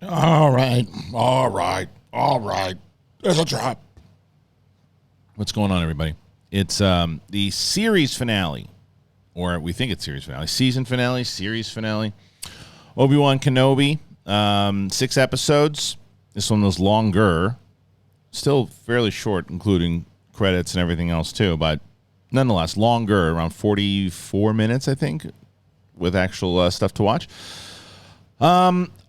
All right. There's a trap. What's going on, everybody? It's the series finale, or we think it's series finale, season finale, series finale. Obi-Wan Kenobi, 6 episodes. This one was longer, still fairly short, including credits and everything else too, but nonetheless longer, around 44 minutes, I think, with actual stuff to watch.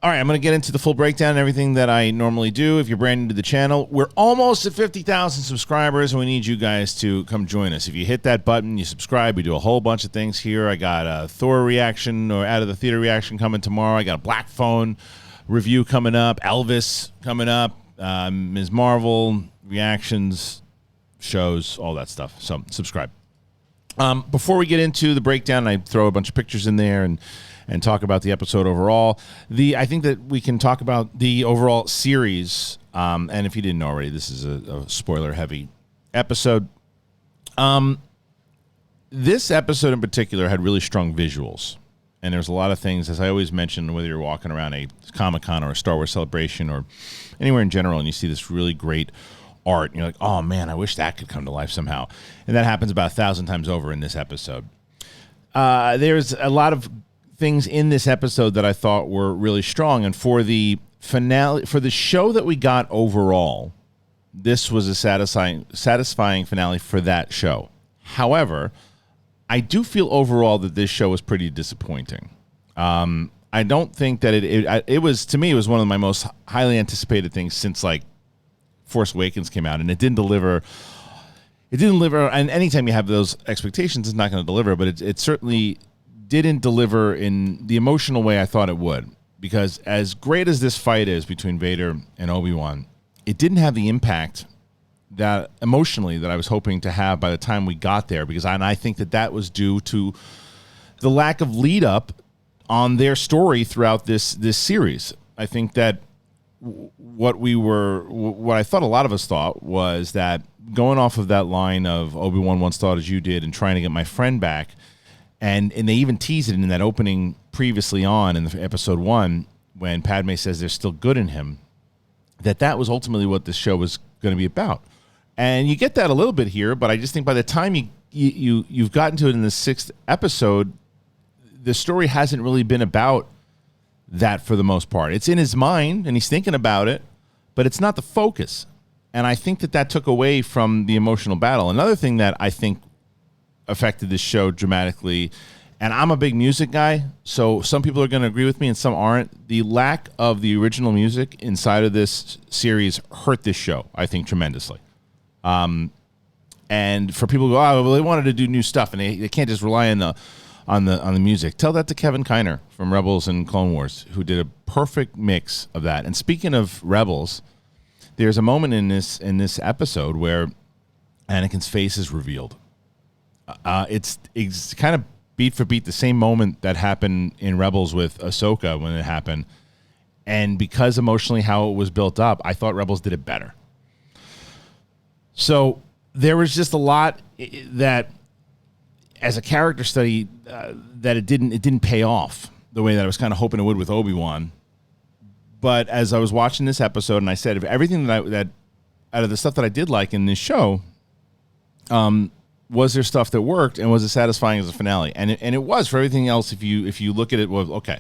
All right, I'm going to get into the full breakdown and everything that I normally do. If you're brand new to the channel, we're almost at 50,000 subscribers, and we need you guys to come join us. If you hit that button, you subscribe. We do a whole bunch of things here. I got a Thor reaction or Out of the Theater reaction coming tomorrow. I got a Black Phone review coming up, Elvis coming up, Ms. Marvel reactions, shows, all that stuff. So subscribe. Before we get into the breakdown, I throw a bunch of pictures in there and talk about the episode overall. I think that we can talk about the overall series. And if you didn't know already, this is a spoiler-heavy episode. This episode in particular had really strong visuals. And there's a lot of things, as I always mention, whether you're walking around a Comic-Con or a Star Wars celebration or anywhere in general, and you see this really great art, and you're like, oh, man, I wish that could come to life somehow. And that happens about 1,000 times over in this episode. There's a lot of things in this episode that I thought were really strong, and for the finale, for the show that we got overall, this was a satisfying finale for that show. However, I do feel overall that this show was pretty disappointing. I don't think that it was, to me, it was one of my most highly anticipated things since like Force Awakens came out, and it didn't deliver. It didn't deliver, and anytime you have those expectations, it's not going to deliver, but it certainly didn't deliver in the emotional way I thought it would. Because as great as this fight is between Vader and Obi-Wan, it didn't have the impact that emotionally that I was hoping to have by the time we got there. Because I think that was due to the lack of lead up on their story throughout this series. I think that what I thought a lot of us thought was that going off of that line of Obi-Wan once thought as you did and trying to get my friend back, and they even teased it in that opening previously on in the episode 1 when Padme says there's still good in him, that was ultimately what this show was going to be about. And you get that a little bit here, but I just think by the time you've gotten to it in the 6th episode, the story hasn't really been about that for the most part. It's in his mind, and he's thinking about it, but it's not the focus. And I think that took away from the emotional battle. Another thing that I think affected this show dramatically, and I'm a big music guy, so some people are going to agree with me and some aren't. The lack of the original music inside of this series hurt this show, I think, tremendously. And for people who go, oh, well, they wanted to do new stuff, and they can't just rely on the music. Tell that to Kevin Kiner from Rebels and Clone Wars, who did a perfect mix of that. And speaking of Rebels, there's a moment in this episode where Anakin's face is revealed. It's kind of beat for beat the same moment that happened in Rebels with Ahsoka when it happened. And because emotionally how it was built up, I thought Rebels did it better. So there was just a lot that, as a character study, that it didn't pay off the way that I was kind of hoping it would with Obi-Wan. But as I was watching this episode, and I said, of everything that out of the stuff that I did like in this show, was there stuff that worked, and was it satisfying as a finale? And it was. For everything else, if you look at it, well, okay,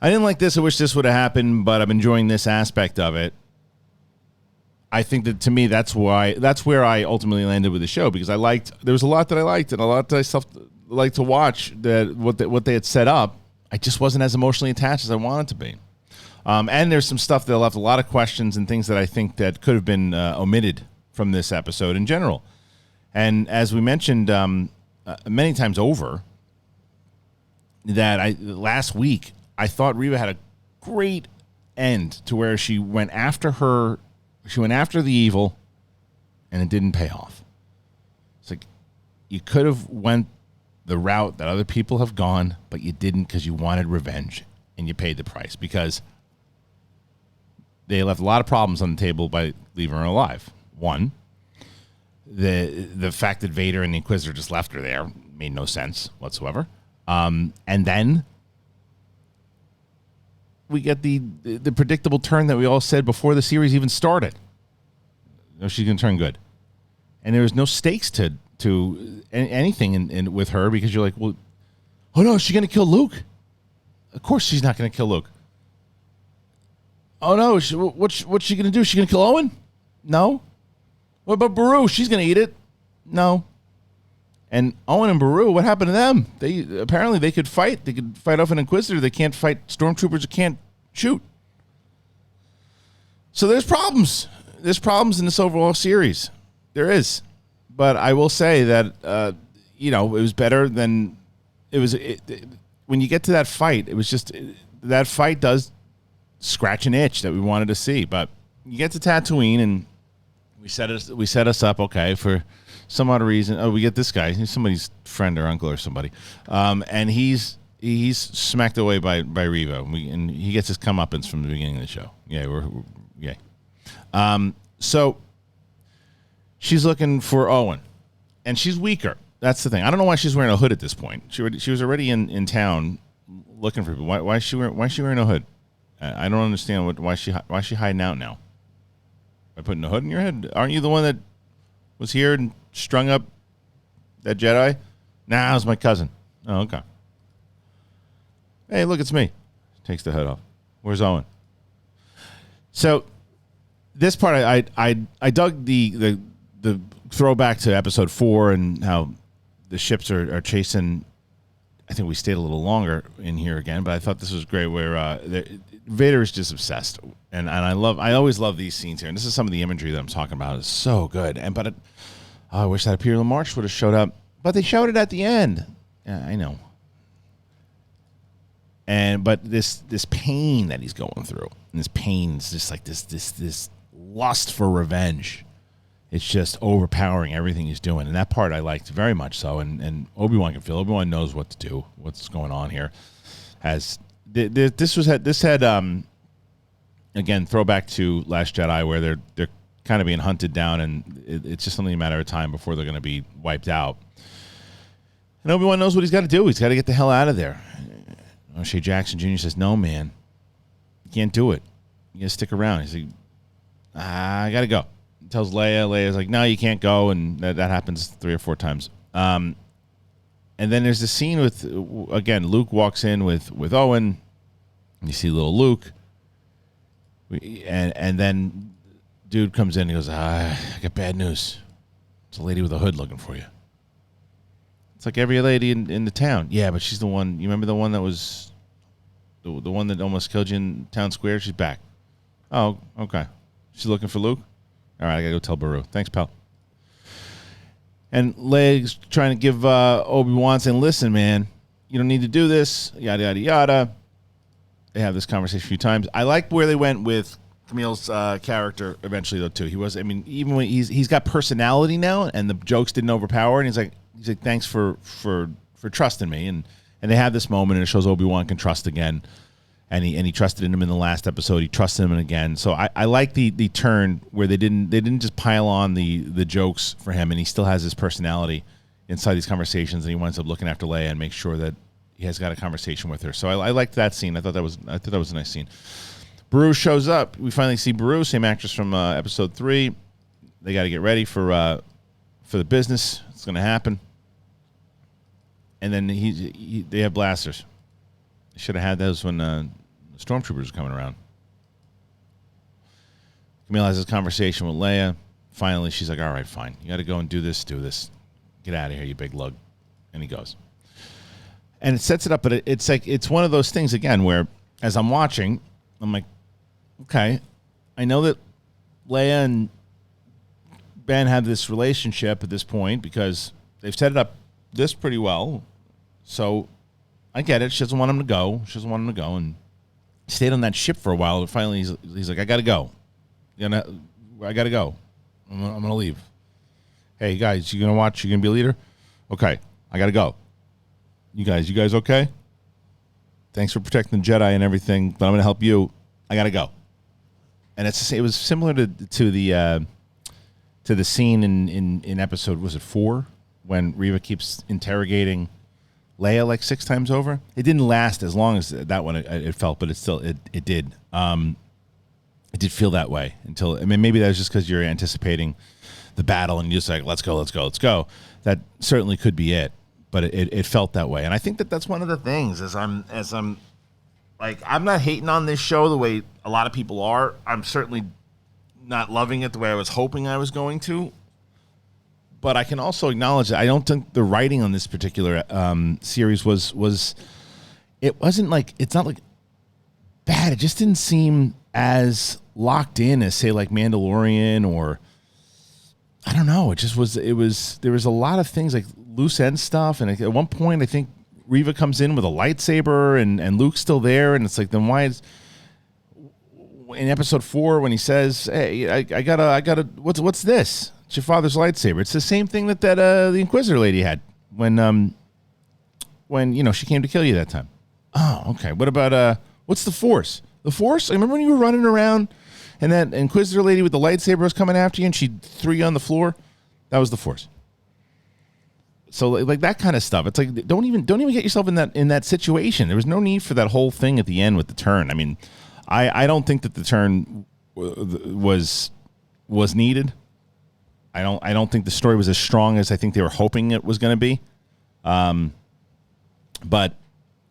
I didn't like this. I wish this would have happened, but I'm enjoying this aspect of it. I think that, to me, that's where I ultimately landed with the show, because there was a lot that I liked and a lot that I liked to watch, that what they had set up. I just wasn't as emotionally attached as I wanted to be. And there's some stuff that left a lot of questions and things that I think that could have been omitted from this episode in general. And as we mentioned many times over, that last week, I thought Reva had a great end to where she went after the evil, and it didn't pay off. It's like, you could have went the route that other people have gone, but you didn't, because you wanted revenge, and you paid the price, because they left a lot of problems on the table by leaving her alive. One, the fact that Vader and the Inquisitor just left her there made no sense whatsoever. And then the predictable turn that we all said before the series even started. No, she's going to turn good, and there was no stakes to anything in with her, because you're like, well, oh no, is she going to kill Luke? Of course she's not going to kill Luke. Oh no, what's she going to do? Is she going to kill Owen? No. What about Beru? She's going to eat it. No. And Owen and Beru, what happened to them? They could fight. They could fight off an Inquisitor. They can't fight stormtroopers who can't shoot. So there's problems. There's problems in this overall series. There is. But I will say that, it was better than when you get to that fight, it was just, that fight does scratch an itch that we wanted to see. But you get to Tatooine, and we set us up, okay, for some odd reason. Oh, we get this guy. He's somebody's friend or uncle or somebody. And he's smacked away by Reva. And he gets his comeuppance from the beginning of the show. Yeah, so she's looking for Owen, and she's weaker. That's the thing. I don't know why she's wearing a hood at this point. She was already in town looking for people. Why is she wearing a hood? I don't understand why is she hiding out now. By putting a hood in your head? Aren't you the one that was here and strung up that Jedi? Nah, it was my cousin. Oh, okay. Hey, look, it's me. Takes the hood off. Where's Owen? So this part, I dug the throwback to episode 4 and how the ships are chasing. I think we stayed a little longer in here again, but I thought this was great where Vader is just obsessed, and I always love these scenes here, and this is some of the imagery that I'm talking about. It's so good, I wish that Imperial March would have showed up, but they showed it at the end. Yeah, I know. But this pain that he's going through, and this pain is just like this lust for revenge. It's just overpowering everything he's doing, and that part I liked very much so. And Obi-Wan can feel. Obi-Wan knows what to do, what's going on here. This had again, throwback to Last Jedi, where they're kind of being hunted down, and it's just only a matter of time before they're going to be wiped out. And Obi-Wan knows what he's got to do. He's got to get the hell out of there. O'Shea Jackson Jr. says, "No, man, you can't do it. You got to stick around." He's like, "I got to go." Tells Leia. Leia's like, "No, you can't go," and that happens 3 or 4 times. And then there's the scene with, again, Luke walks in with Owen. You see little Luke, and then dude comes in and he goes, "I got bad news. It's a lady with a hood looking for you." It's like every lady in the town. Yeah, but she's the one. You remember the one that was the one that almost killed you in Town Square? She's back. Oh, okay. She's looking for Luke. All right, I gotta go tell Beru. Thanks, pal. And Leia's trying to give Obi-Wan, saying, "Listen, man, you don't need to do this." Yada yada yada. They have this conversation a few times. I like where they went with Camille's character eventually, though. Too, even when he's got personality now, and the jokes didn't overpower, and he's like, "Thanks for trusting me." And they have this moment, and it shows Obi-Wan can trust again. And he trusted in him in the last episode. He trusted him again. So I like the turn where they didn't just pile on the jokes for him, and he still has his personality inside these conversations, and he winds up looking after Leia and make sure that he has got a conversation with her. So I liked that scene. I thought that was a nice scene. Beru shows up. We finally see Beru, same actress from episode 3. They got to get ready for the business. It's going to happen. And then they have blasters. They should have had those when stormtroopers are coming around. Camille has this conversation with Leia. Finally, she's like, "All right, fine. You got to go and do this. Get out of here, you big lug." And he goes. And it sets it up, but it's one of those things, again, where as I'm watching, I'm like, okay, I know that Leia and Ben have this relationship at this point because they've set it up this pretty well. So I get it. She doesn't want him to go. And he stayed on that ship for a while. And finally, he's like, "I got to go. I got to go. I'm going to leave. Hey, guys, you going to watch? You going to be a leader? Okay, I got to go. You guys okay? Thanks for protecting the Jedi and everything, but I'm going to help you. I got to go." And it was similar to the scene in episode, was it 4, when Reva keeps interrogating Leia like 6 times over. It didn't last as long as that one it felt, but it still it did. It did feel that way until, I mean, maybe that was just because you're anticipating the battle and you're just like, let's go. That certainly could be it, but it felt that way. And I think that's one of the things as I'm like, I'm not hating on this show the way a lot of people are. I'm certainly not loving it the way I was hoping I was going to. But I can also acknowledge that I don't think the writing on this particular series was it wasn't like, it's not like bad. It just didn't seem as locked in as, say, like Mandalorian, or I don't know. It just was, there was a lot of things like loose end stuff. And at one point, I think Reva comes in with a lightsaber and Luke's still there. And it's like, then why is, in episode 4, when he says, hey, I gotta, what's this? It's your father's lightsaber. It's the same thing that the Inquisitor lady had when she came to kill you that time. Oh, okay. What about what's the Force? The Force? I remember when you were running around and that Inquisitor lady with the lightsaber was coming after you and she threw you on the floor. That was the Force. So like that kind of stuff. It's like don't even get yourself in that situation. There was no need for that whole thing at the end with the turn. I mean, I don't think that the turn was needed. I don't think the story was as strong as I think they were hoping it was going to be. But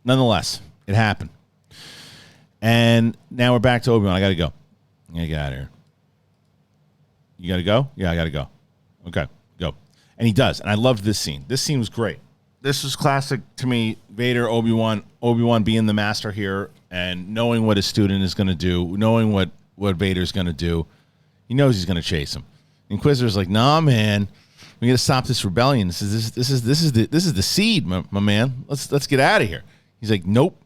nonetheless, it happened. And now we're back to Obi-Wan. I got to go. I got to get out of here. You got to go? Yeah, I got to go. Okay, go. And he does. And I loved this scene. This scene was great. This was classic to me. Vader, Obi-Wan being the master here and knowing what his student is going to do, knowing what Vader's going to do. He knows he's going to chase him. Inquisitor's like, nah, man, we got to stop this rebellion. This is the seed, my man. Let's get out of here. He's like, nope,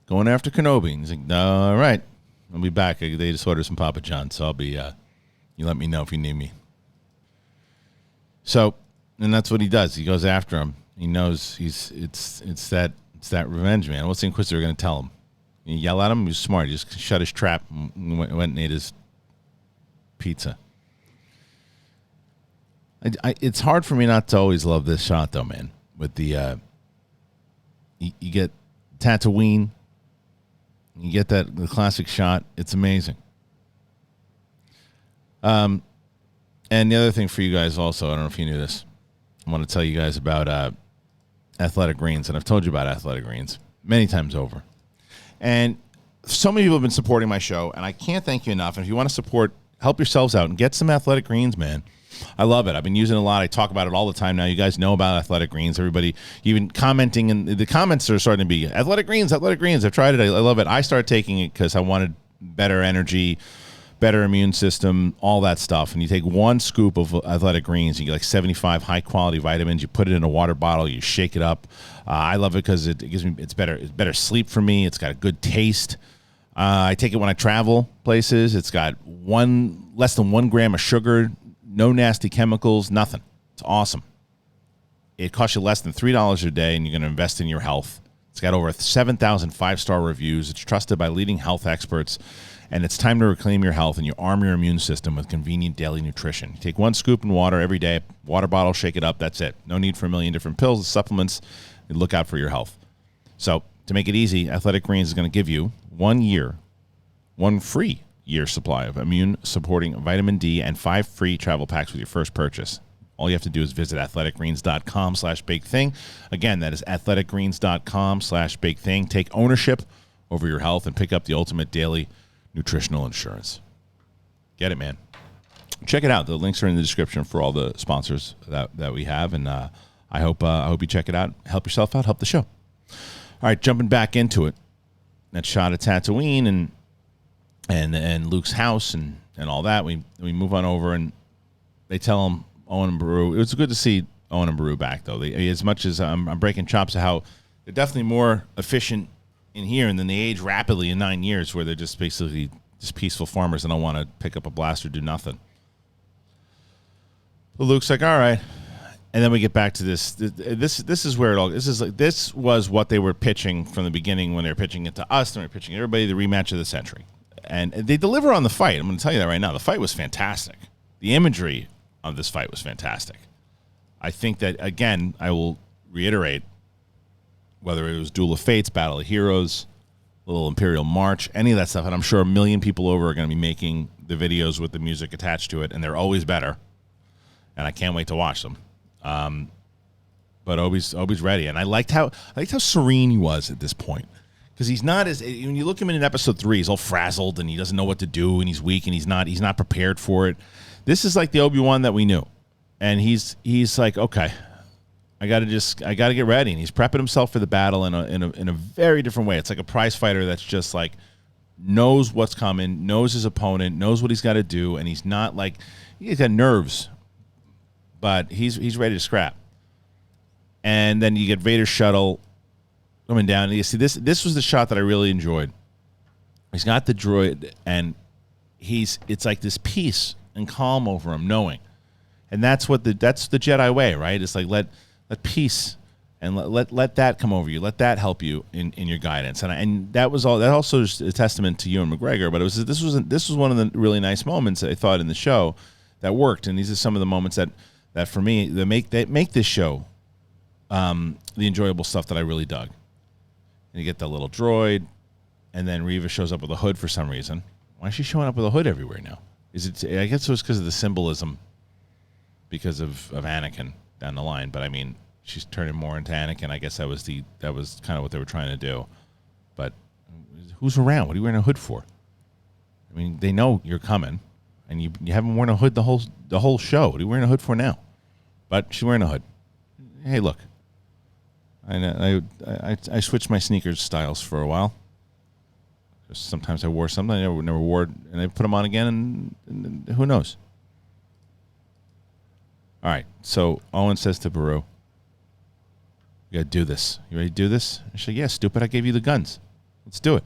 going after Kenobi. And he's like, no, all right, I'll be back. They just ordered some Papa John's, so I'll be. You let me know if you need me. So, and that's what he does. He goes after him. He knows it's that revenge, man. What's the Inquisitor going to tell him? You yell at him. He was smart. He just shut his trap and went and ate his pizza. It's hard for me not to always love this shot, though, man. With the you get Tatooine, you get the classic shot. It's amazing. And the other thing for you guys also, I don't know if you knew this, I want to tell you guys about Athletic Greens, and I've told you about Athletic Greens many times over. And so many people have been supporting my show, and I can't thank you enough. And if you want to support, help yourselves out and get some Athletic Greens, man. I love it. I've been using it a lot. I talk about it all the time now. You guys know about Athletic Greens. Everybody even commenting, and the comments are starting to be Athletic Greens. I've tried it. I love it. I started taking it because I wanted better energy, better immune system, all that stuff. And you take one scoop of Athletic Greens, you get like 75 high-quality vitamins. You put it in a water bottle. You shake it up. I love it because it gives me it's better sleep for me. It's got a good taste. I take it when I travel places. It's got less than 1 gram of sugar. No nasty chemicals, nothing. It's awesome. It costs you less than $3 a day, and you're going to invest in your health. It's got over 7,000 5-star reviews. It's trusted by leading health experts, and it's time to reclaim your health and you arm your immune system with convenient daily nutrition. You take 1 scoop in water every day, water bottle, shake it up, that's it. No need for a million different pills and supplements. You look out for your health. So to make it easy, Athletic Greens is going to give you 1 free year supply of immune-supporting vitamin D and 5 free travel packs with your first purchase. All you have to do is visit athleticgreens.com/bigthing. Again, that is athleticgreens.com/bigthing. Take ownership over your health and pick up the ultimate daily nutritional insurance. Get it, man. Check it out. The links are in the description for all the sponsors that we have, and I hope you check it out. Help yourself out. Help the show. All right, jumping back into it. That shot of Tatooine and Luke's house and all that. We move on over, and they tell him Owen and Beru. It was good to see Owen and Beru back, though. As much as I'm breaking chops of how they're definitely more efficient in here, and then they age rapidly in 9 years, where they're just basically just peaceful farmers and don't want to pick up a blaster, do nothing. But Luke's like, all right. And then we get back to this. This is where it all. This was what they were pitching from the beginning when they were pitching it to us. And they were pitching everybody the rematch of the century. And they deliver on the fight. I'm going to tell you that right now. The fight was fantastic. The imagery of this fight was fantastic. I think that, again, I will reiterate, whether it was Duel of Fates, Battle of Heroes, Little Imperial March, any of that stuff. And I'm sure a million people over are going to be making the videos with the music attached to it, and they're always better. And I can't wait to watch them. But Obi's ready, and I liked how serene he was at this point, because he's not as, when you look at him in episode 3, he's all frazzled and he doesn't know what to do, and he's weak and he's not prepared for it. This is like the Obi-Wan that we knew, and he's like, okay, I got to get ready, and he's prepping himself for the battle in a very different way. It's like a prize fighter that's just like knows what's coming, knows his opponent, knows what he's got to do, and he's not like, he's got nerves, but he's ready to scrap. And then you get Vader's shuttle coming down. And you see this was the shot that I really enjoyed. He's got the droid, and it's like this peace and calm over him, knowing. And that's the Jedi way, right? It's like let peace and let that come over you. Let that help you in your guidance. And that was all. That also is a testament to Ewan McGregor. But this was one of the really nice moments I thought in the show that worked. And these are some of the moments that for me that make this show the enjoyable stuff that I really dug. And you get that little droid, and then Reva shows up with a hood for some reason. Why is she showing up with a hood everywhere now? I guess it was because of the symbolism, because of Anakin down the line. But I mean, she's turning more into Anakin. I guess that was kind of what they were trying to do. But who's around? What are you wearing a hood for? I mean, they know you're coming, and you haven't worn a hood the whole show. What are you wearing a hood for now? But she's wearing a hood. Hey, look. I switched my sneakers styles for a while. Sometimes I wore something I never wore, and I put them on again, and who knows? All right, so Owen says to Beru, "You got to do this. You ready to do this?" And she's like, "Yeah, stupid. I gave you the guns. Let's do it."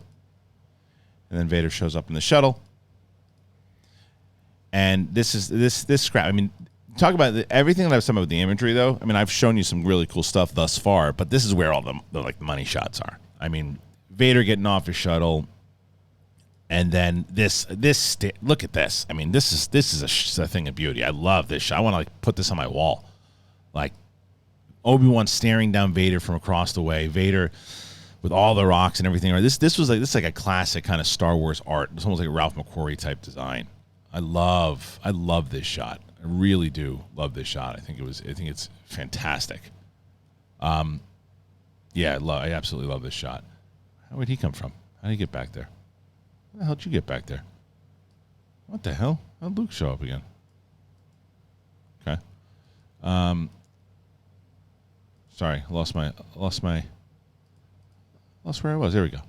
And then Vader shows up in the shuttle, and this scrap. I mean, talk about everything that I've said about the imagery, though. I mean, I've shown you some really cool stuff thus far, but this is where all the money shots are. I mean, Vader getting off his shuttle, and then look at this. I mean, this is a thing of beauty. I love this shot. I want to put this on my wall, like Obi-Wan staring down Vader from across the way. Vader with all the rocks and everything. This is like a classic kind of Star Wars art. It's almost like a Ralph McQuarrie type design. I love this shot. I really do love this shot. I think it's fantastic. Yeah, I absolutely love this shot. How would he come from? How did he get back there? How the hell did you get back there? What the hell? How did Luke show up again? Okay. Sorry, I lost where I was. There we go.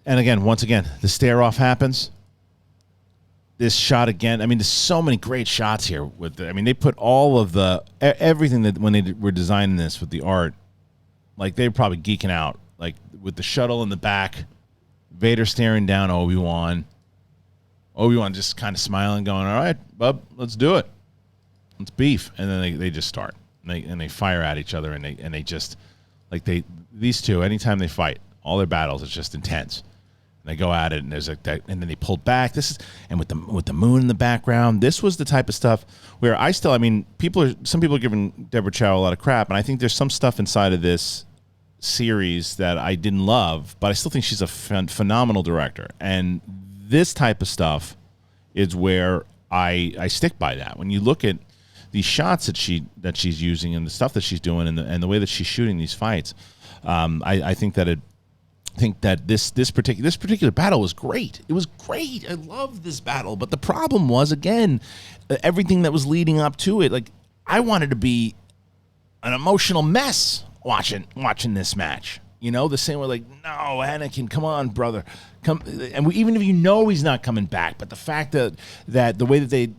And once again, the stare off happens. This shot again. I mean, there's so many great shots here. They put all of everything that when they were designing this with the art, like they're probably geeking out. Like with the shuttle in the back, Vader staring down Obi-Wan. Obi-Wan just kind of smiling, going, "All right, bub, let's do it. Let's beef." And then they just start. And they fire at each other, and they just these two. Anytime they fight, all their battles, it's just intense. And they go at it, and there's like that, and then they pulled back. With the moon in the background. This was the type of stuff where some people are giving Deborah Chow a lot of crap, and I think there's some stuff inside of this series that I didn't love, but I still think she's a phenomenal director. And this type of stuff is where I stick by that. When you look at these shots that she's using and the stuff that she's doing and the way that she's shooting these fights, I think that this particular battle was great. It was great. I love this battle, but the problem was, again, everything that was leading up to it. Like, I wanted to be an emotional mess watching this match. You know, the same way, like, no, Anakin, come on, brother, come. And even if you know he's not coming back, but the fact that the way that they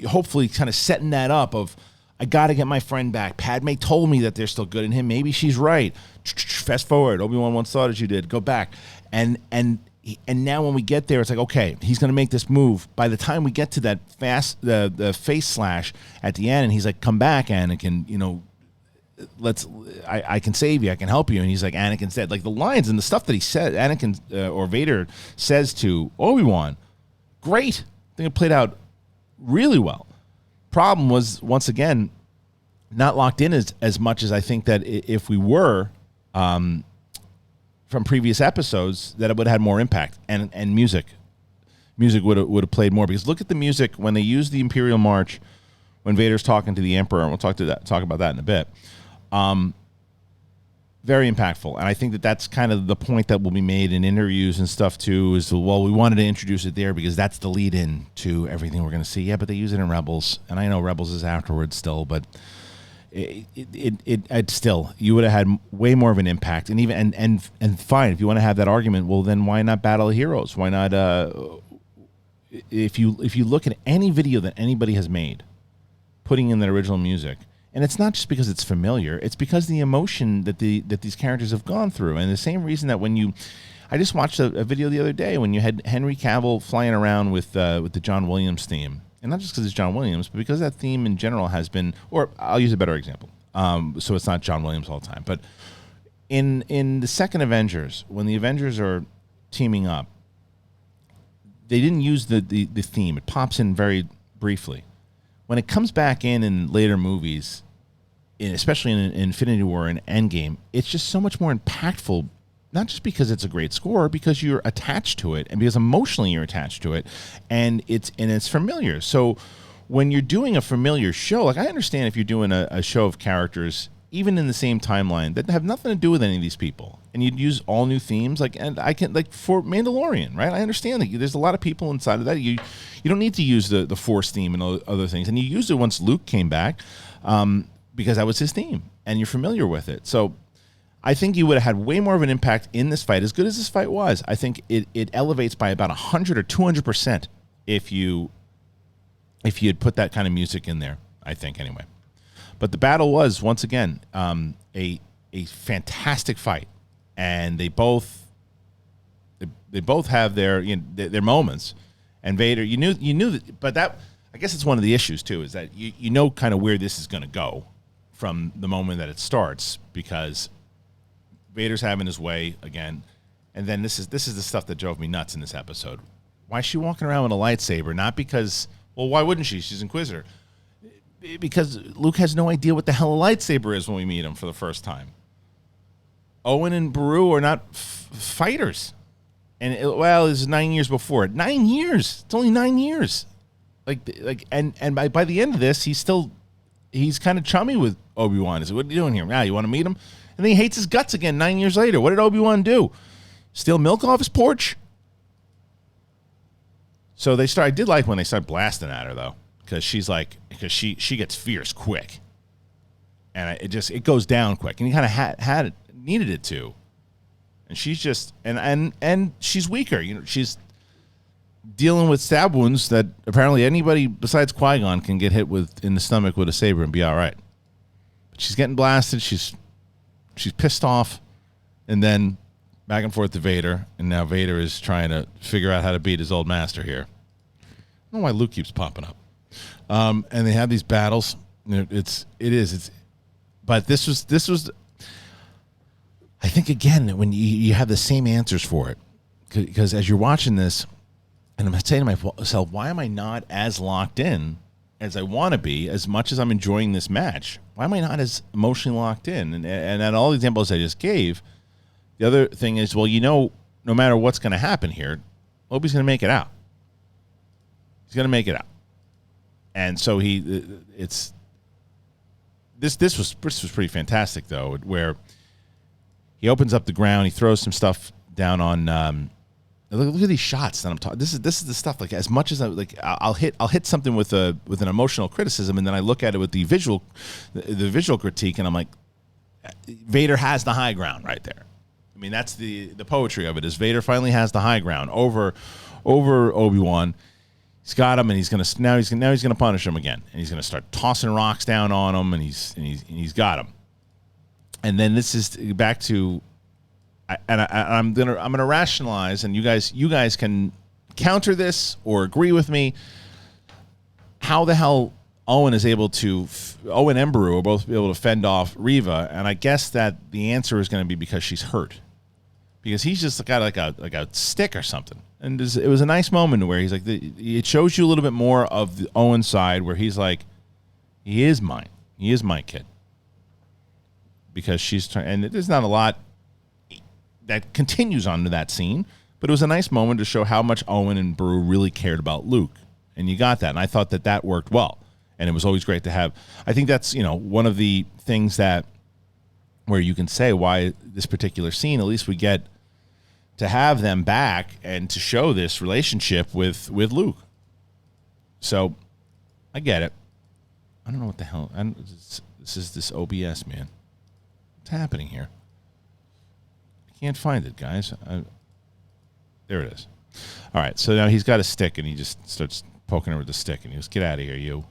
hopefully kind of setting that up of, I got to get my friend back. Padme told me that they're still good in him. Maybe she's right. Fast forward. Obi-Wan once thought as you did. Go back. And now when we get there, it's like, okay, he's going to make this move. By the time we get to that the face slash at the end, and he's like, come back, Anakin, you know, I can save you. I can help you. And he's like, Anakin's dead. Like the lines and the stuff that he said, Anakin or Vader says to Obi-Wan, great. I think it played out really well. Problem was, once again, not locked in as much as I think that if we were, from previous episodes, that it would have had more impact, and music would have played more, because look at the music when they use the Imperial March when Vader's talking to the Emperor, and we'll talk about that in a bit. Very impactful, and I think that's kind of the point that will be made in interviews and stuff too. Is, well, we wanted to introduce it there because that's the lead-in to everything we're going to see. Yeah, but they use it in Rebels, and I know Rebels is afterwards still, but it still, you would have had way more of an impact. And even and fine, if you want to have that argument, well, then why not Battle of Heroes? Why not? If you look at any video that anybody has made, putting in the original music. And it's not just because it's familiar; it's because the emotion that these characters have gone through, and the same reason that I just watched a video the other day when you had Henry Cavill flying around with the John Williams theme, and not just because it's John Williams, but because that theme in general has been. Or I'll use a better example, so it's not John Williams all the time. But in the second Avengers, when the Avengers are teaming up, they didn't use the theme; it pops in very briefly. When it comes back in later movies, especially in Infinity War and Endgame, it's just so much more impactful, not just because it's a great score, because you're attached to it, and because emotionally you're attached to it, and it's familiar. So when you're doing a familiar show, like I understand if you're doing a show of characters, even in the same timeline, that have nothing to do with any of these people, and you'd use all new themes, and I can, for Mandalorian, right? I understand that there's a lot of people inside of that. You don't need to use the Force theme and other things, and you used it once Luke came back, because that was his theme, and you're familiar with it. So I think you would have had way more of an impact in this fight. As good as this fight was, I think it elevates by about 100 or 200% if you had put that kind of music in there, I think, anyway. But the battle was, once again, a fantastic fight, and they both have their moments. And Vader, you knew that, but that, I guess it's one of the issues too, is that you know kind of where this is going to go from the moment that it starts, because Vader's having his way again, and then this is the stuff that drove me nuts in this episode. Why is she walking around with a lightsaber? Not because, well, why wouldn't she? She's Inquisitor. Because Luke has no idea what the hell a lightsaber is when we meet him for the first time. Owen and Beru are not fighters. And this is 9 years before it. 9 years. It's only 9 years. And by the end of this, he's kind of chummy with Obi-Wan. He said, what are you doing here? You want to meet him? And then he hates his guts again 9 years later. What did Obi-Wan do? Steal milk off his porch? So I did like when they start blasting at her, though. Because she gets fierce quick, and it goes down quick, and he kind of needed it to, and she's just and she's weaker. She's dealing with stab wounds that apparently anybody besides Qui-Gon can get hit with in the stomach with a saber and be all right. But she's getting blasted. She's pissed off, and then back and forth to Vader, and now Vader is trying to figure out how to beat his old master here. I don't know why Luke keeps popping up. And they have these battles. But this was. I think again when you have the same answers for it, because as you're watching this, and I'm saying to myself, why am I not as locked in as I want to be? As much as I'm enjoying this match, why am I not as emotionally locked in? And at all the examples I just gave, the other thing is, well, no matter what's going to happen here, Obi's going to make it out. He's going to make it out. And so this was pretty fantastic, though, where he opens up the ground, he throws some stuff down on. Look at these shots that I'm talking. This is the stuff. Like, as much as I'll hit something with an emotional criticism, and then I look at it with the visual critique, and I'm like, Vader has the high ground right there. I mean, that's the poetry of it. Is Vader finally has the high ground over Obi-Wan. He's got him, and he's gonna punish him again, and he's gonna start tossing rocks down on him, and he's got him. And then this is back to, I'm gonna rationalize, and you guys can counter this or agree with me. How the hell Owen and Beru are both able to fend off Reva, and I guess that the answer is going to be because she's hurt, because he's just got like a stick or something. And it was a nice moment where he's like, it shows you a little bit more of the Owen side, where he's like, he is mine. He is my kid. Because she's trying, and there's not a lot that continues on to that scene. But it was a nice moment to show how much Owen and Beru really cared about Luke. And you got that. And I thought that worked well. And it was always great to have. I think that's, one of the things that where you can say why this particular scene, at least we get to have them back and to show this relationship with Luke. So I get it. I don't know what the hell. This is this OBS, man. What's happening here? I can't find it, guys. There it is. All right, so now he's got a stick, and he just starts poking her with the stick, and he goes, "Get out of here, you."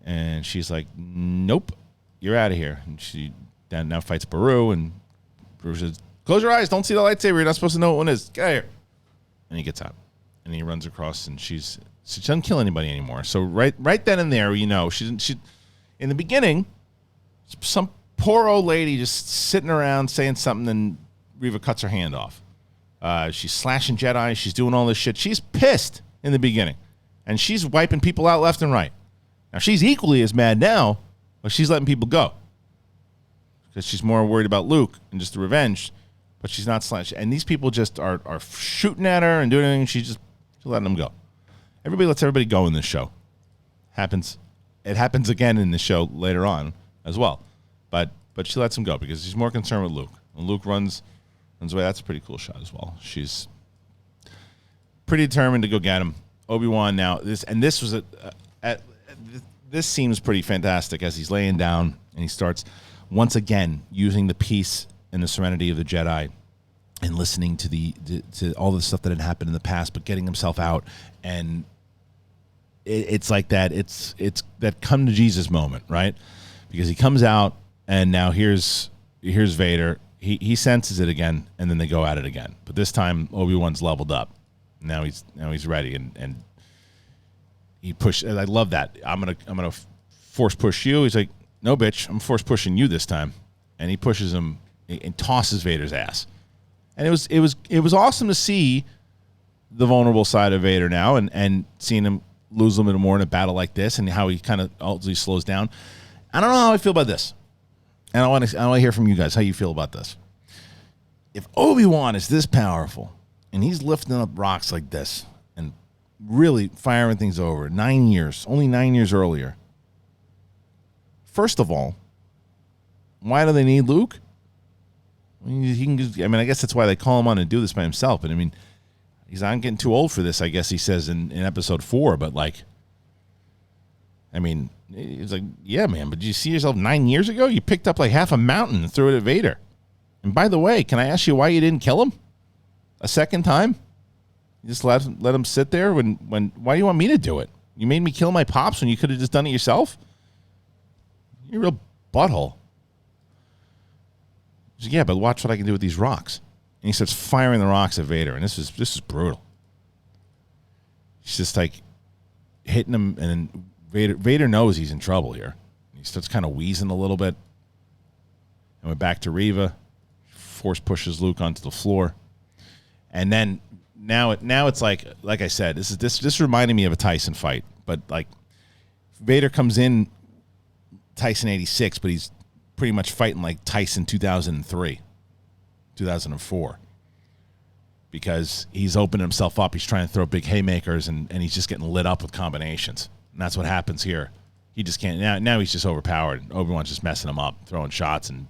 And she's like, "Nope, you're out of here." And she now fights Beru, and Beru says, "Close your eyes, don't see the lightsaber. You're not supposed to know what one is. Get out of here." And he gets out, and he runs across, and she doesn't kill anybody anymore. So right then and there, she in the beginning, some poor old lady just sitting around saying something, and Reva cuts her hand off. She's slashing Jedi. She's doing all this shit. She's pissed in the beginning, and she's wiping people out left and right. Now, she's equally as mad now, but she's letting people go because she's more worried about Luke and just the revenge, but she's not slashing. And these people just are shooting at her and doing anything. She's letting them go. Everybody lets everybody go in this show. It happens again in the show later on as well. But she lets him go because she's more concerned with Luke. When Luke runs away, that's a pretty cool shot as well. She's pretty determined to go get him. Obi-Wan now, this scene was pretty fantastic as he's laying down and he starts once again using the peace and the serenity of the Jedi and listening to all the stuff that had happened in the past, but getting himself out. And it's like that. It's that come to Jesus moment, right? Because he comes out and now here's Vader. He senses it again, and then they go at it again. But this time, Obi-Wan's leveled up. Now he's ready, and he pushed. I love that. I'm gonna force push you. He's like, no, bitch, I'm force pushing you this time, and he pushes him and tosses Vader's ass. And it was awesome to see the vulnerable side of Vader now, and seeing him lose a little bit more in a battle like this, and how he kind of ultimately slows down. I don't know how I feel about this. And I want to hear from you guys how you feel about this. If Obi-Wan is this powerful and he's lifting up rocks like this and really firing things over, only 9 years earlier. First of all, why do they need Luke? I guess that's why they call him on to do this by himself. But I mean, I'm getting too old for this, I guess he says in episode 4. But he's like, yeah, man, but did you see yourself 9 years ago? You picked up like half a mountain and threw it at Vader. And by the way, can I ask you why you didn't kill him a second time? You just let him sit there why do you want me to do it? You made me kill my pops when you could have just done it yourself? You're a real butthole. He's like, yeah, but watch what I can do with these rocks. And he starts firing the rocks at Vader, and this is brutal. He's just like hitting him, and then Vader knows he's in trouble here. He starts kind of wheezing a little bit. And we're back to Reva. Force pushes Luke onto the floor. And then now it's like I said, this reminded me of a Tyson fight. But like Vader comes in Tyson 86, but he's pretty much fighting like Tyson 2003, 2004. Because he's opening himself up. He's trying to throw big haymakers, and he's just getting lit up with combinations. And that's what happens here. He just can't. Now he's just overpowered. Obi-Wan's just messing him up, throwing shots, and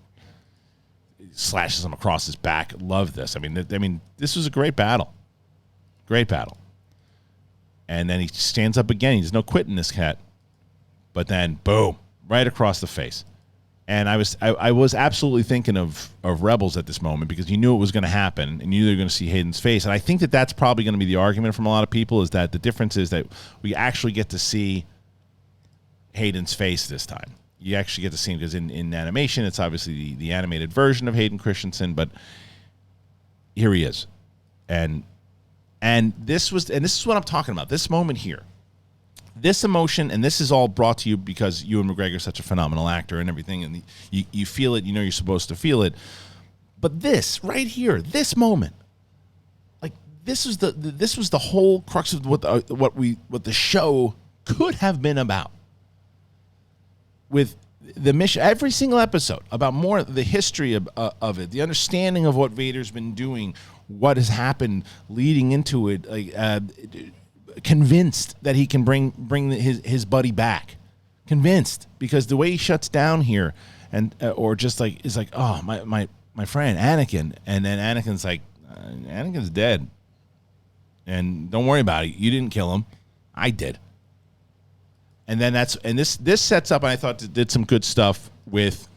slashes him across his back. Love this. I mean, this was a great battle. Great battle. And then he stands up again. There's no quitting this cat. But then, boom, right across the face. And I was absolutely thinking of Rebels at this moment because you knew it was going to happen, and you knew they were going to see Hayden's face. And I think that's probably going to be the argument from a lot of people, is that the difference is that we actually get to see Hayden's face this time. You actually get to see him because in animation, it's obviously the animated version of Hayden Christensen, but here he is. And this is what I'm talking about. This moment here. This emotion, and this is all brought to you because Ewan McGregor is such a phenomenal actor and everything, and you feel it, you're supposed to feel it. But this right here, this moment, like this was the whole crux of what the show could have been about. With the mission, every single episode, about more the history of it, the understanding of what Vader's been doing, what has happened leading into it, convinced that he can bring his buddy back, convinced, because the way he shuts down here, and or just like is like, oh, my friend Anakin, and then Anakin's like, Anakin's dead, and don't worry about it, you didn't kill him, I did. And then this sets up, and I thought did some good stuff with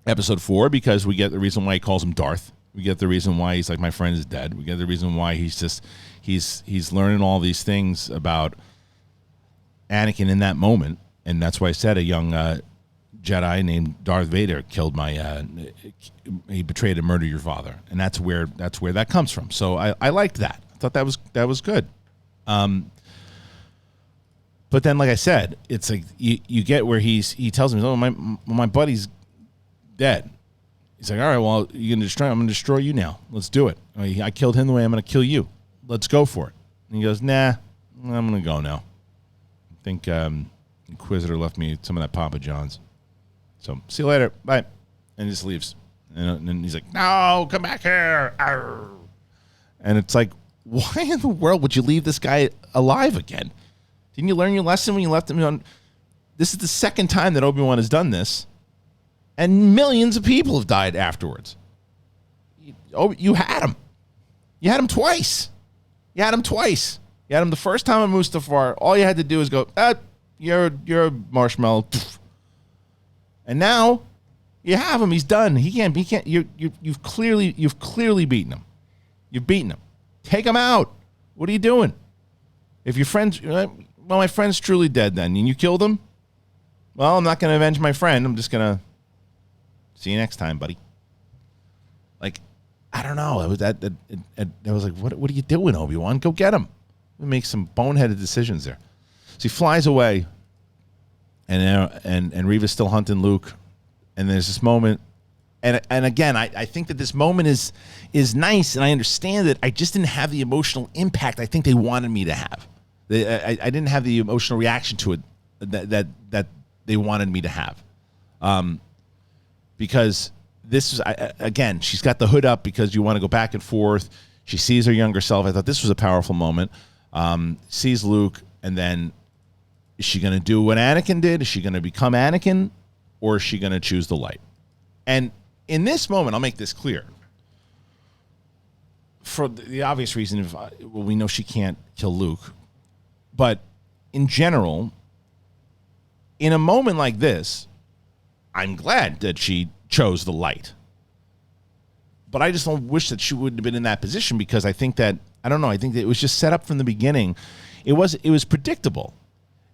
episode 4, because we get the reason why he calls him Darth. We get the reason why he's like, my friend is dead. We get the reason why he's learning all these things about Anakin in that moment, and that's why I said a young Jedi named Darth Vader killed he betrayed and murdered your father, and that's where that comes from. So I liked that. I thought that was good. But then, like I said, it's like you get where he tells him, oh, my buddy's dead. He's like, all right, well, I'm going to destroy you now. Let's do it. I killed him the way I'm going to kill you. Let's go for it. And he goes, nah, I'm going to go now. I think Inquisitor left me some of that Papa John's. So, see you later. Bye. And he just leaves. And then he's like, no, come back here. Arr. And it's like, why in the world would you leave this guy alive again? Didn't you learn your lesson when you left him on? This is the second time that Obi-Wan has done this, and millions of people have died afterwards. You had him. You had him twice. You had him the first time on Mustafar. All you had to do is go, you're a marshmallow. And now you have him. He's done. He can't. You've clearly beaten him. You've beaten him. Take him out. What are you doing? If your friend's, well, my friend's truly dead then, and you killed him, well, I'm not going to avenge my friend. I'm just going to see you next time, buddy. Like, I don't know. It was I was like, what are you doing, Obi-Wan? Go get him. Make some boneheaded decisions there. So he flies away, and Reva's still hunting Luke, and there's this moment. And again, I think that this moment is nice, and I understand it. I just didn't have the emotional impact I think they wanted me to have. I didn't have the emotional reaction to it that they wanted me to have, because this is again, she's got the hood up because you want to go back and forth. She sees her younger self. I thought this was a powerful moment. Sees Luke, and then is she going to do what Anakin did? Is she going to become Anakin, or is she going to choose the light? And in this moment, I'll make this clear. For the obvious reason, we know she can't kill Luke. But in general, in a moment like this, I'm glad that she chose the light. But I just don't wish that she wouldn't have been in that position, because I think that, I don't know, I think that it was just set up from the beginning. It was predictable.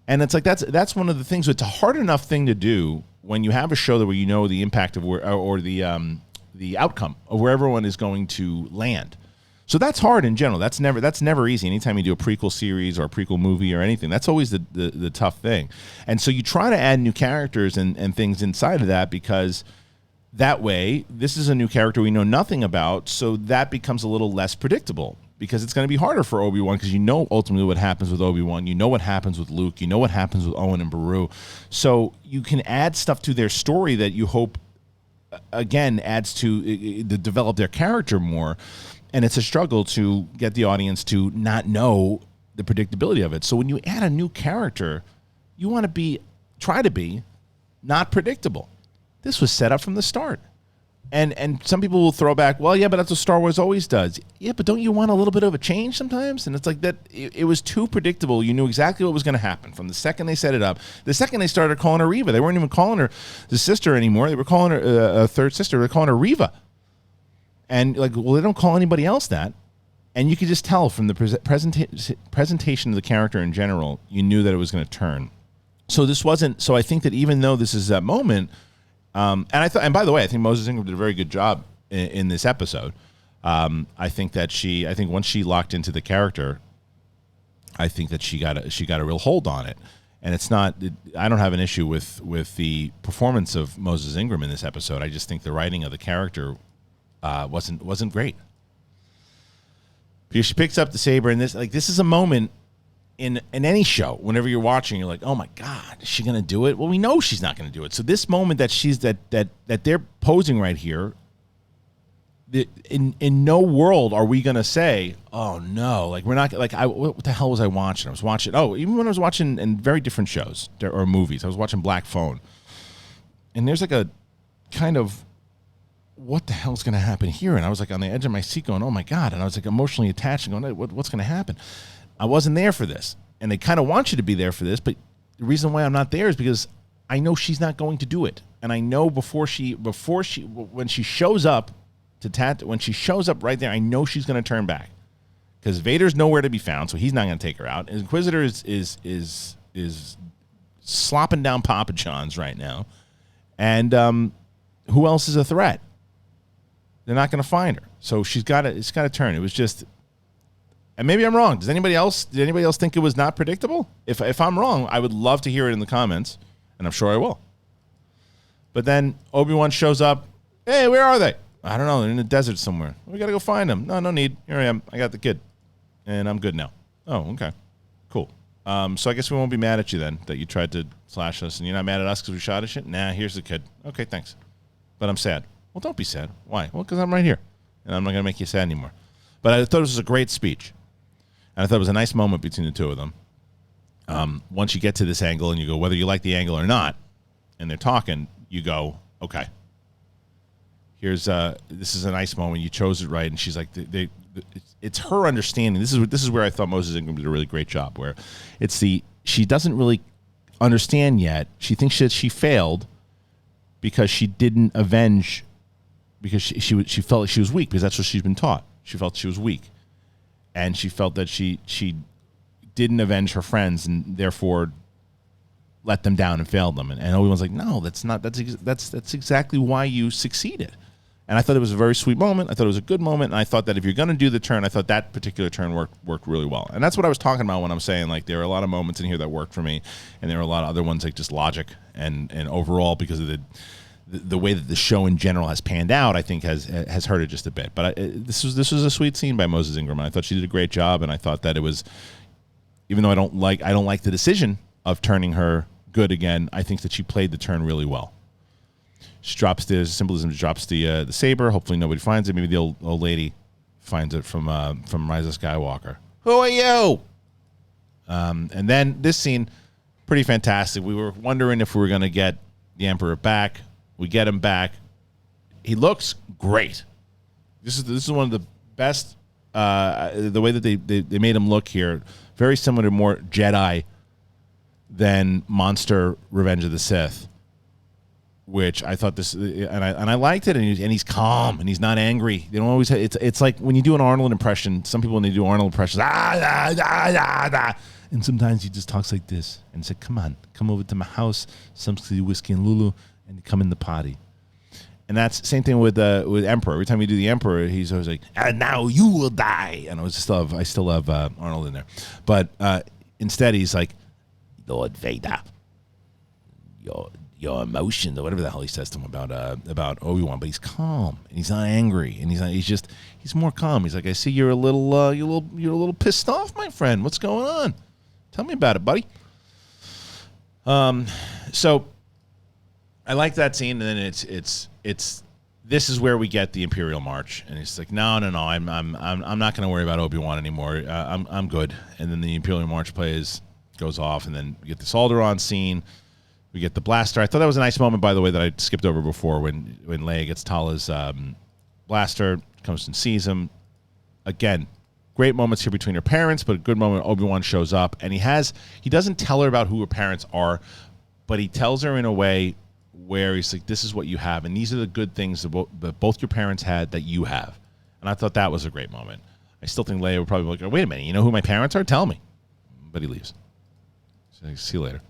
And it's like that's one of the things. It's a hard enough thing to do when you have a show where you know the impact of where, or the outcome of where everyone is going to land. So that's hard in general. That's never easy. Anytime you do a prequel series or a prequel movie or anything, that's always the tough thing. And so you try to add new characters and things inside of that, because that way, this is a new character we know nothing about, so that becomes a little less predictable, because it's going to be harder for Obi-Wan, because you know ultimately what happens with Obi-Wan, you know what happens with Luke, you know what happens with Owen and Beru. So you can add stuff to their story that you hope, again, adds to develop their character more. And it's a struggle to get the audience to not know the predictability of it. So when you add a new character, you want to try to be not predictable. This was set up from the start. And some people will throw back, well, yeah, but that's what Star Wars always does. Yeah, but don't you want a little bit of a change sometimes? And it's like that. It was too predictable. You knew exactly what was going to happen from the second they set it up. The second they started calling her Reva, they weren't even calling her the sister anymore. They were calling her a third sister. They were calling her Reva. And like, well, they don't call anybody else that. And you could just tell from the presentation of the character in general, you knew that it was going to turn. So this wasn't. So I think that even though this is that moment, and by the way, I think Moses Ingram did a very good job in this episode. I think once she locked into the character, I think that she got a real hold on it. And it's not. I don't have an issue with the performance of Moses Ingram in this episode. I just think the writing of the character wasn't great. Because she picks up the saber, and this is a moment in any show, whenever you're watching, you're like, oh my God, is she going to do it? Well, we know she's not going to do it. So this moment that she's that they're posing right here, in no world are we going to say, oh no, like we're not like what the hell was I watching? I was watching even when I was watching in very different shows or movies, I was watching Black Phone, and there's like a kind of what the hell's going to happen here? And I was like on the edge of my seat going, oh my God, and I was like emotionally attached and going, what's going to happen? I wasn't there for this, and they kind of want you to be there for this, but the reason why I'm not there is because I know she's not going to do it, and I know when she shows up when she shows up right there, I know she's going to turn back because Vader's nowhere to be found, so he's not going to take her out. Inquisitor is slopping down Papa John's right now, and who else is a threat? They're not going to find her, so it's got to turn. It was just. And maybe I'm wrong. Did anybody else think it was not predictable? If I'm wrong, I would love to hear it in the comments, and I'm sure I will. But then Obi-Wan shows up. Hey, where are they? I don't know. They're in the desert somewhere. We got to go find them. No need. Here I am. I got the kid, and I'm good now. Oh, okay. Cool. So I guess we won't be mad at you then that you tried to slash us, and you're not mad at us because we shot at shit? Nah, here's the kid. Okay, thanks. But I'm sad. Well, don't be sad. Why? Well, because I'm right here, and I'm not going to make you sad anymore. But I thought it was a great speech. And I thought it was a nice moment between the two of them. Once you get to this angle and you go, whether you like the angle or not, and they're talking, you go, okay. This is a nice moment. You chose it right. And she's like, it's her understanding. This is where I thought Moses Ingram did a really great job, where she doesn't really understand yet. She thinks that she failed because she didn't avenge, because she felt like she was weak, because that's what she's been taught. She felt she was weak. And she felt that she didn't avenge her friends and therefore let them down and failed them. And Obi-Wan's like, no, that's not. That's exactly why you succeeded. And I thought it was a very sweet moment. I thought it was a good moment. And I thought that if you're going to do the turn, I thought that particular turn worked really well. And that's what I was talking about when I'm saying like there are a lot of moments in here that worked for me, and there are a lot of other ones like just logic and overall because of the way that the show in general has panned out, I think has hurt it just a bit. But this was a sweet scene by Moses Ingram, and I thought she did a great job. And I thought that it was, even though I don't like the decision of turning her good again, I think that she played the turn really well. She drops the symbolism, drops the saber. Hopefully nobody finds it. Maybe the old lady finds it from Rise of Skywalker. Who are you? And then this scene, pretty fantastic. We were wondering if we were going to get the Emperor back. We get him back. He looks great. This is one of the best. The way that they made him look here, very similar to more Jedi than Monster Revenge of the Sith, which I thought this, and I liked it. And he's calm and he's not angry. They don't always. It's like when you do an Arnold impression. Some people when they do Arnold impressions, and sometimes he just talks like this and said, "Come on, come over to my house, some whiskey and Lulu." And come in the potty. And that's the same thing with Emperor. Every time you do the Emperor, he's always like, and now you will die. And I still love Arnold in there. But instead he's like, Lord Vader, your emotions, or whatever the hell he says to him about Obi-Wan. But he's calm and he's not angry, and he's more calm. He's like, I see you're a little pissed off, my friend. What's going on? Tell me about it, buddy. So I like that scene, and then it's this is where we get the Imperial March, and he's like, no, I'm not going to worry about Obi-Wan anymore. I'm good. And then the Imperial March goes off, and then we get this Alderaan scene. We get the blaster. I thought that was a nice moment, by the way, that I skipped over before when Leia gets Tala's blaster, comes and sees him. Again, great moments here between her parents, but a good moment. Obi-Wan shows up, and he doesn't tell her about who her parents are, but he tells her in a way where he's like, this is what you have, and these are the good things that both your parents had that you have. And I thought that was a great moment. I still think Leia would probably be like, wait a minute, you know who my parents are? Tell me. But he leaves. So see you later.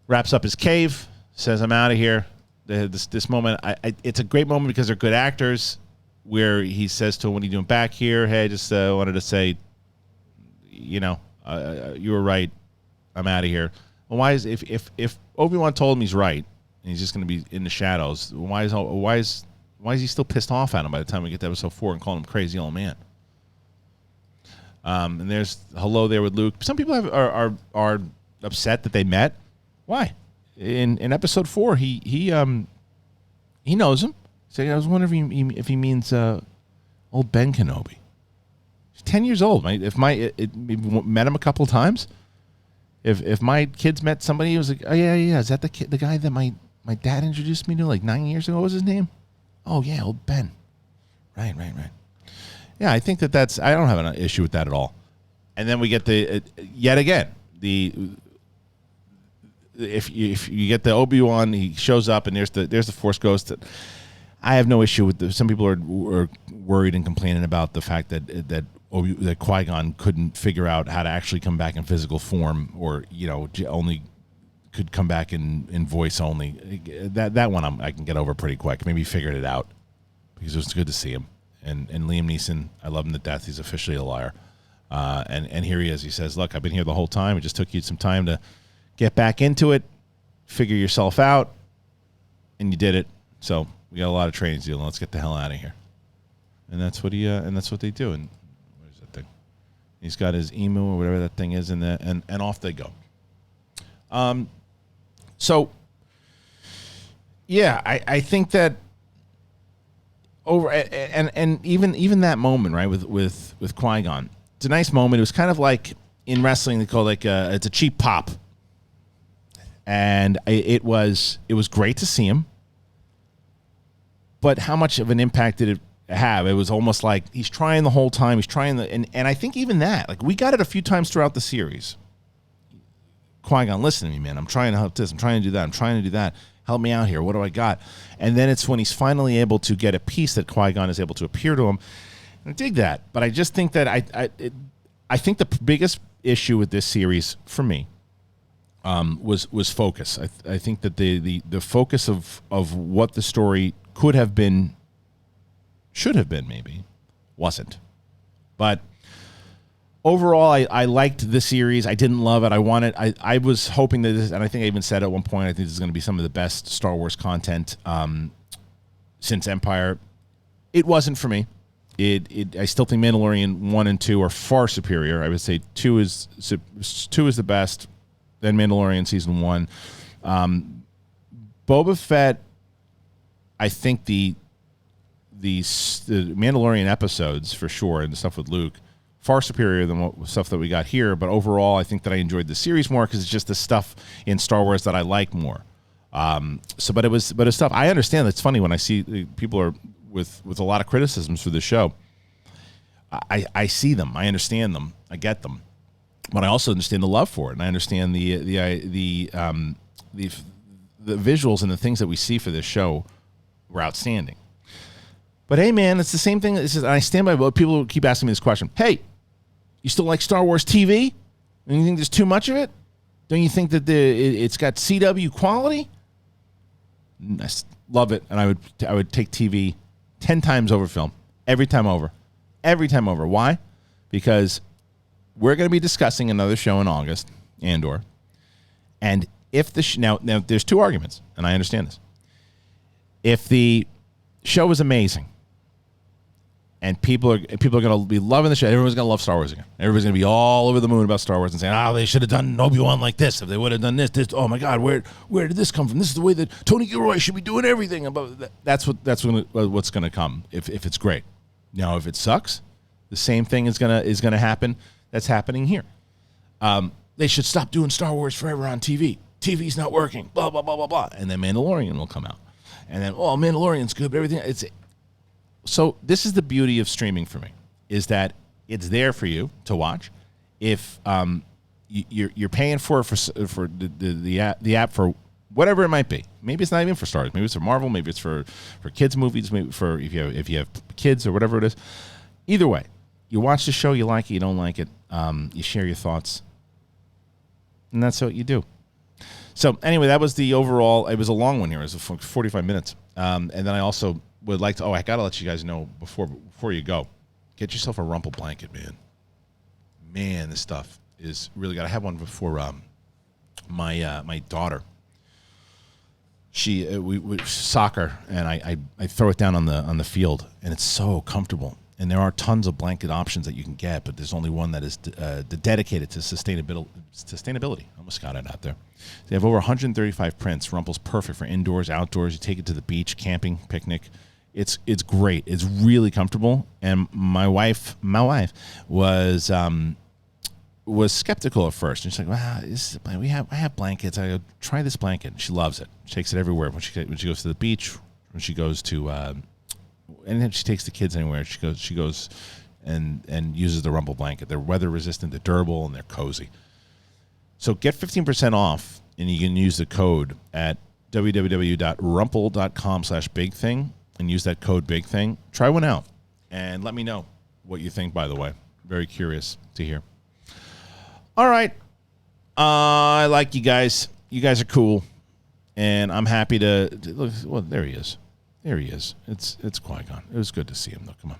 Wraps up his cave, says, I'm out of here. This moment, it's a great moment because they're good actors, where he says to him, what are you doing back here? Hey, I just wanted to say, you were right. I'm out of here. Well, why is if Obi-Wan told him he's right and he's just going to be in the shadows, why is he still pissed off at him by the time we get to episode 4 and calling him crazy old man? And there's hello there with Luke. Some people are upset that they met. Why? In episode 4, he knows him. So I was wondering if he means old Ben Kenobi. He's 10 years old. If met him a couple times. If my kids met somebody who was like, oh yeah, is that the guy that my dad introduced me to like 9 years ago? What was his name? Oh yeah, old Ben. Right. Yeah, I think that's. I don't have an issue with that at all. And then we get yet again if you get the Obi-Wan, he shows up and there's the Force Ghost. I have no issue with some people are worried and complaining about the fact that Qui-Gon couldn't figure out how to actually come back in physical form, or only could come back in voice only. That one I can get over pretty quick. Maybe he figured it out because it was good to see him. And Liam Neeson, I love him to death. He's officially a liar. And here he is. He says, "Look, I've been here the whole time. It just took you some time to get back into it, figure yourself out, and you did it. So we got a lot of training to do. Let's get the hell out of here." And that's what they do. And where's that thing? He's got his emu or whatever that thing is, and off they go. So yeah, I think that over and even that moment, right, with Qui-Gon, it's a nice moment. It was kind of like in wrestling they call it's a cheap pop, and it was great to see him. But how much of an impact did it have? It was almost like he's trying the whole time. He's trying and I think even that, like, we got it a few times throughout the series. Qui-Gon, listen to me, man. I'm trying to help this. I'm trying to do that. I'm trying to do that. Help me out here. What do I got? And then it's when he's finally able to get a piece that Qui-Gon is able to appear to him. And I dig that. But I just think that I think the biggest issue with this series for me was focus. I think that the focus of what the story could have been, should have been, maybe wasn't. But overall, I liked the series. I didn't love it. I was hoping that this, and I think I even said at one point, I think this is going to be some of the best Star Wars content since Empire. It wasn't for me. I still think Mandalorian 1 and 2 are far superior. I would say 2 is the best, then Mandalorian Season 1. Boba Fett, I think the Mandalorian episodes, for sure, and the stuff with Luke, far superior than what stuff that we got here. But overall, I think that I enjoyed the series more because it's just the stuff in Star Wars that I like more. But it's stuff. I understand. It's funny when I see people are with a lot of criticisms for the show. I see them. I understand them. I get them. But I also understand the love for it, and I understand the visuals and the things that we see for this show were outstanding. But hey, man, it's the same thing. And I stand by. People keep asking me this question. Hey, you still like Star Wars TV? And you think there's too much of it? Don't you think that it's got CW quality? I love it, and I would take TV 10 times over film, every time over. Why? Because we're going to be discussing another show in August, Andor, and if the now there's two arguments, and I understand this. If the show is amazing, and people are going to be loving the show, everyone's going to love Star Wars again. Everybody's going to be all over the moon about Star Wars and saying, "Oh, they should have done Obi-Wan like this. If they would have done this, oh my God, where did this come from? This is the way that Tony Gilroy should be doing everything." That's what's going to come if it's great. Now, if it sucks, the same thing is going to happen. That's happening here. They should stop doing Star Wars forever on TV. TV's not working. Blah blah blah blah blah. And then Mandalorian will come out, and then Mandalorian's good, but everything So this is the beauty of streaming for me, is that it's there for you to watch. If you're paying for the app for whatever it might be. Maybe it's not even for Star Wars. Maybe it's for Marvel. Maybe it's for kids movies. Maybe for if you have kids or whatever it is. Either way, you watch the show, you like it, you don't like it, you share your thoughts, and that's what you do. So anyway, that was the overall. It was a long one here. It was 45 minutes, and then I also would like to. I gotta let you guys know before you go, get yourself a Rumpl blanket, man. Man, this stuff is really good. I have one before my daughter. We soccer, and I throw it down on the field, and it's so comfortable. And there are tons of blanket options that you can get, but there's only one that is dedicated to sustainability. I almost got it out there. They have over 135 prints. Rumpl's perfect for indoors, outdoors. You take it to the beach, camping, picnic. It's great. It's really comfortable. And my wife was skeptical at first. And she's like, "Wow, I have blankets. I go, try this blanket." She loves it. She takes it everywhere when she goes to the beach, when she goes to. And then she takes the kids anywhere. She goes and uses the Rumpl blanket. They're weather resistant, they're durable, and they're cozy. So get 15% off, and you can use the code at www.rumpl.com/bigthing and use that code BIGTHING. Try one out and let me know what you think, by the way. Very curious to hear. All right. I like you guys. You guys are cool. And I'm happy to look. Well, there he is. There he is. It's Qui-Gon. It was good to see him, though. Come on.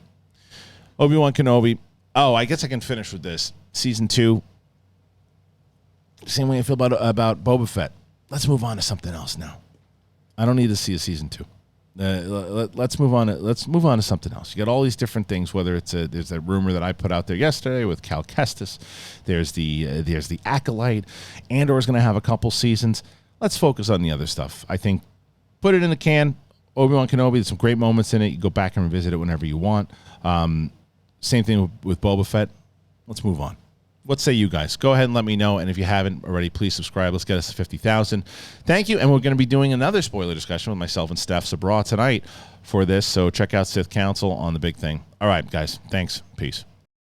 Obi-Wan Kenobi. Oh, I guess I can finish with this. Season 2. Same way I feel about Boba Fett. Let's move on to something else now. I don't need to see a season 2. Let's move on. Let's move on to something else. You got all these different things. Whether there's that rumor that I put out there yesterday with Cal Kestis. There's the Acolyte. Andor's going to have a couple seasons. Let's focus on the other stuff. I think put it in the can. Obi-Wan Kenobi, there's some great moments in it. You go back and revisit it whenever you want. Same thing with Boba Fett. Let's move on. What say you guys? Go ahead and let me know. And if you haven't already, please subscribe. Let's get us to 50,000. Thank you. And we're going to be doing another spoiler discussion with myself and Steph Sabra tonight for this. So check out Sith Council on the Big Thing. All right, guys. Thanks. Peace.